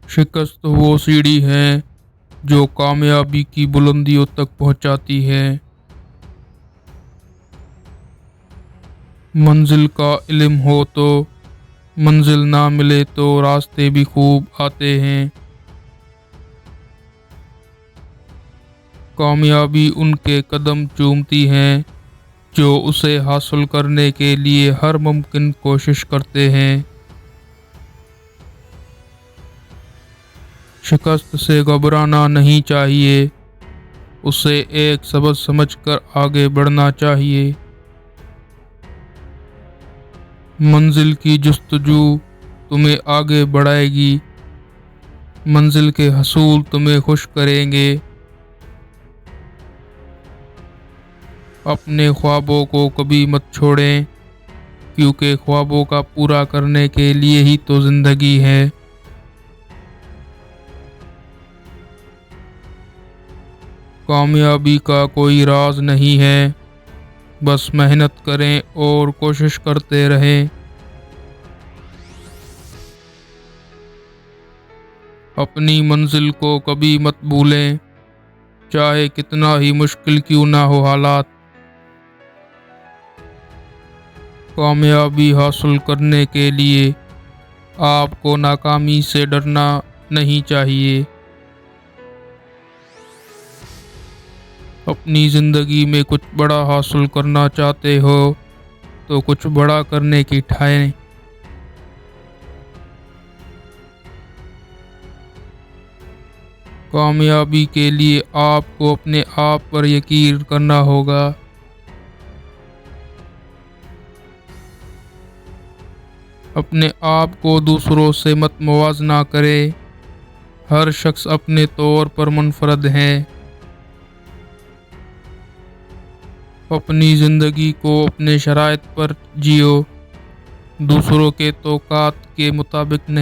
शिकस्त वो सीढ़ी है जो कामयाबी की बुलंदियों तक पहुंचाती है। मंजिल का इल्म हो तो मंजिल ना मिले तो रास्ते भी खूब आते हैं। कामयाबी उनके कदम चूमती है जो उसे हासिल करने के लिए हर मुमकिन कोशिश करते हैं। शिकस्त से घबराना नहीं चाहिए, उसे एक सबक समझकर आगे बढ़ना चाहिए। मंजिल की जुस्तजू तुम्हें आगे बढ़ाएगी, मंजिल के हसूल तुम्हें खुश करेंगे। अपने ख्वाबों को कभी मत छोड़ें, क्योंकि ख्वाबों का पूरा करने के लिए ही तो जिंदगी है। कामयाबी का कोई राज नहीं है, बस मेहनत करें और कोशिश करते रहें। अपनी मंजिल को कभी मत भूलें, चाहे कितना ही मुश्किल क्यों ना हो हालात। कामयाबी हासिल करने के लिए आपको नाकामी से डरना नहीं चाहिए। अपनी ज़िंदगी में कुछ बड़ा हासिल करना चाहते हो तो कुछ बड़ा करने की ठानें। कामयाबी के लिए आपको अपने आप पर यकीन करना होगा। अपने आप को दूसरों से मत मुवाजना करें, हर शख्स अपने तौर पर मुनफरद है। अपनी ज़िंदगी को अपने शराइत पर जियो, दूसरों के तौक़ात के मुताबिक नहीं।